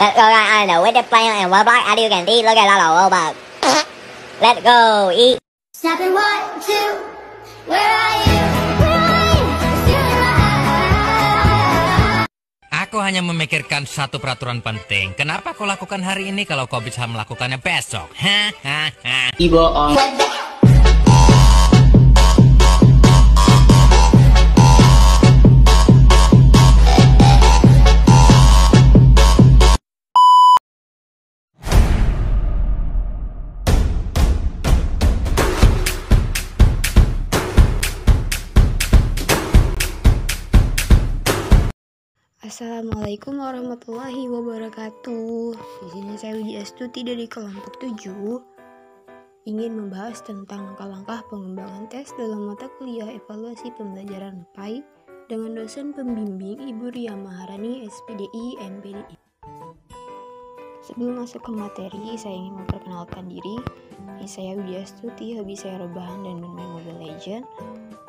Let's go on the with the plan and what block as you can see, look at all the robots. Let's go eat. Snapping 1, 2, where are you? Where are you? Still in my eyes. Aku hanya memikirkan satu peraturan penting. Kenapa kau lakukan hari ini kalau kau bisa melakukannya besok? Hahaha. Assalamualaikum warahmatullahi wabarakatuh. Di sini saya Widya Astuti dari kelompok 7 ingin membahas tentang langkah-langkah pengembangan tes dalam mata kuliah evaluasi pembelajaran PAI dengan dosen pembimbing Ibu Ria Maharani, SPDI, MPDI. Sebelum masuk ke materi, saya ingin memperkenalkan diri. Saya Widya Astuti, hobi saya rebahan dan bermain Mobile Legends.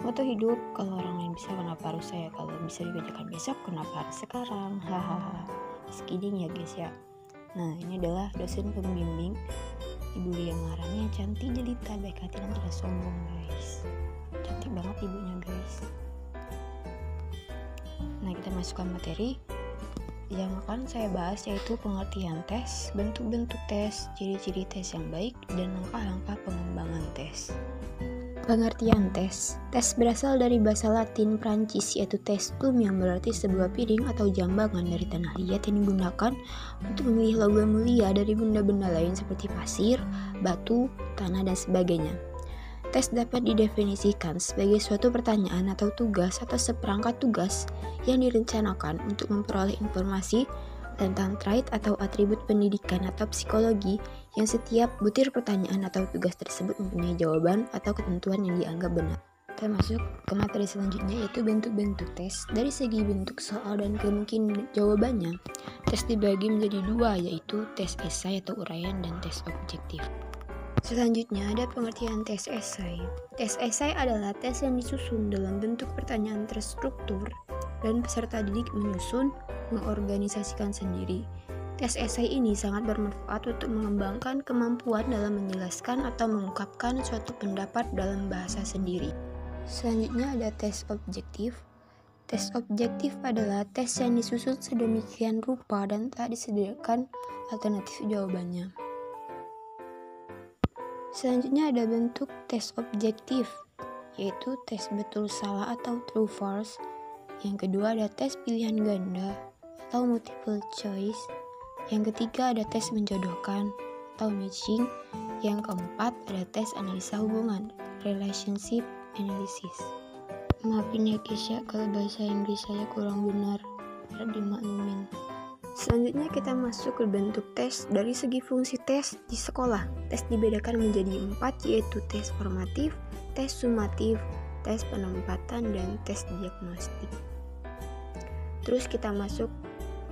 Moto hidup, kalau orang lain bisa kenapa harus saya, kalau bisa dikerjakan besok kenapa harus sekarang, hahaha. Kidding ya guys ya. Nah, ini adalah dosen pembimbing Ibu Ria Maharani yang cantik jelita, baik hati dan tidak sombong guys. Cantik banget ibunya guys. Nah, kita masukkan materi yang akan saya bahas, yaitu pengertian tes, bentuk-bentuk tes, ciri-ciri tes yang baik, dan langkah-langkah pengembangan tes. Pengertian tes. Tes berasal dari bahasa Latin Prancis, yaitu testum, yang berarti sebuah piring atau jambangan dari tanah liat yang digunakan untuk memilih logam mulia dari benda-benda lain seperti pasir, batu, tanah, dan sebagainya. Tes dapat didefinisikan sebagai suatu pertanyaan atau tugas atau seperangkat tugas yang direncanakan untuk memperoleh informasi tentang trait atau atribut pendidikan atau psikologi yang setiap butir pertanyaan atau tugas tersebut mempunyai jawaban atau ketentuan yang dianggap benar. Kita masuk ke materi selanjutnya, yaitu bentuk-bentuk tes. Dari segi bentuk soal dan kemungkinan jawabannya, tes dibagi menjadi dua, yaitu tes esai atau uraian dan tes objektif. Selanjutnya ada pengertian tes esai. Tes esai adalah tes yang disusun dalam bentuk pertanyaan terstruktur dan peserta didik menyusun, mengorganisasikan sendiri. Tes esai ini sangat bermanfaat untuk mengembangkan kemampuan dalam menjelaskan atau mengungkapkan suatu pendapat dalam bahasa sendiri. Selanjutnya ada tes objektif. Tes objektif adalah tes yang disusun sedemikian rupa dan telah disediakan alternatif jawabannya. Selanjutnya ada bentuk tes objektif, yaitu tes betul salah atau true false. Yang kedua ada tes pilihan ganda atau multiple choice. Yang ketiga ada tes menjodohkan atau matching. Yang keempat ada tes analisa hubungan, relationship analysis. Maafin ya guys ya kalau bahasa Inggris saya kurang benar, harap dimaklumin. Selanjutnya kita masuk ke bentuk tes. Dari segi fungsi tes di sekolah, tes dibedakan menjadi 4, yaitu tes formatif, tes sumatif, tes penempatan, dan tes diagnostik. Terus kita masuk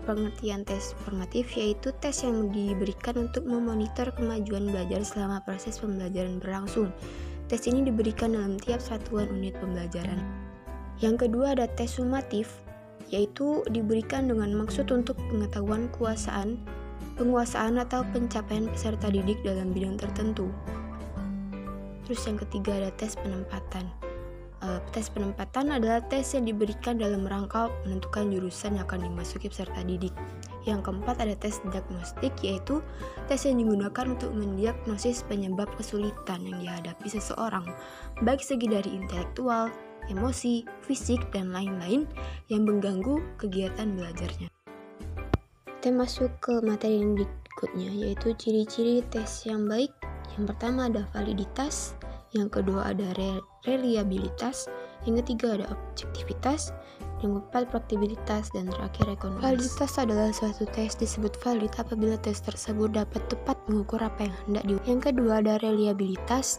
pengertian tes formatif, yaitu tes yang diberikan untuk memonitor kemajuan belajar selama proses pembelajaran berlangsung. Tes ini diberikan dalam tiap satuan unit pembelajaran. Yang kedua ada tes sumatif, yaitu diberikan dengan maksud untuk pengetahuan penguasaan atau pencapaian peserta didik dalam bidang tertentu. Terus yang ketiga ada tes penempatan. Tes penempatan adalah tes yang diberikan dalam rangka menentukan jurusan yang akan dimasuki peserta didik. Yang keempat ada tes diagnostik, yaitu tes yang digunakan untuk mendiagnosis penyebab kesulitan yang dihadapi seseorang, baik segi dari intelektual, emosi, fisik, dan lain-lain yang mengganggu kegiatan belajarnya. Kita masuk ke materi yang berikutnya, yaitu ciri-ciri tes yang baik. Yang pertama ada validitas, yang kedua ada reliabilitas, yang ketiga ada objektivitas, yang keempat praktikabilitas, dan terakhir ekonomis. Validitas adalah suatu tes disebut valid apabila tes tersebut dapat tepat mengukur apa yang hendak diukur. Yang kedua ada reliabilitas.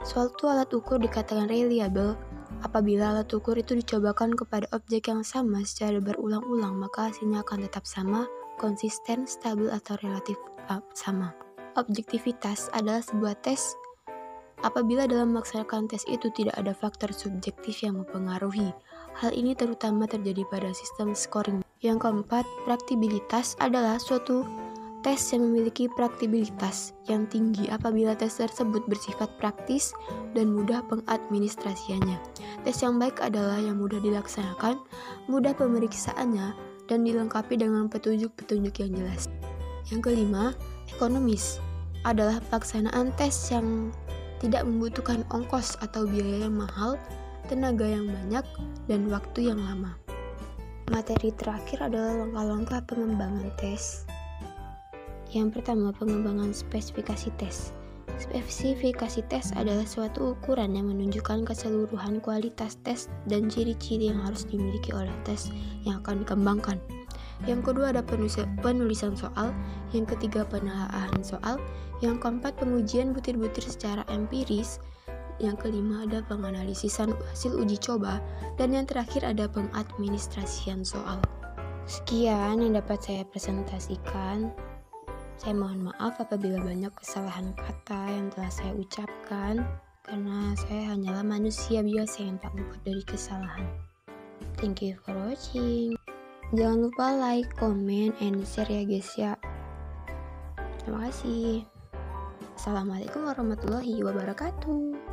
Suatu alat ukur dikatakan reliable apabila alat ukur itu dicobakan kepada objek yang sama secara berulang-ulang, maka hasilnya akan tetap sama, konsisten, stabil, atau relatif sama. Objektivitas adalah sebuah tes apabila dalam melaksanakan tes itu tidak ada faktor subjektif yang mempengaruhi. Hal ini terutama terjadi pada sistem scoring. Yang keempat, praktibilitas adalah suatu tes yang memiliki praktibilitas yang tinggi apabila tes tersebut bersifat praktis dan mudah pengadministrasiannya. Tes yang baik adalah yang mudah dilaksanakan, mudah pemeriksaannya, dan dilengkapi dengan petunjuk-petunjuk yang jelas. Yang kelima, ekonomis adalah pelaksanaan tes yang tidak membutuhkan ongkos atau biaya yang mahal, tenaga yang banyak, dan waktu yang lama. Materi terakhir adalah langkah-langkah pengembangan tes. Yang pertama, pengembangan spesifikasi tes. Spesifikasi tes adalah suatu ukuran yang menunjukkan keseluruhan kualitas tes dan ciri-ciri yang harus dimiliki oleh tes yang akan dikembangkan. Yang kedua ada penulisan soal, yang ketiga penelaahan soal, yang keempat pengujian butir-butir secara empiris, yang kelima ada penganalisisan hasil uji coba, dan yang terakhir ada pengadministrasian soal. Sekian yang dapat saya presentasikan. Saya mohon maaf apabila banyak kesalahan kata yang telah saya ucapkan, karena saya hanyalah manusia biasa yang tak luput dari kesalahan. Thank you for watching. Jangan lupa like, comment, and share ya guys ya. Terima kasih. Assalamualaikum warahmatullahi wabarakatuh.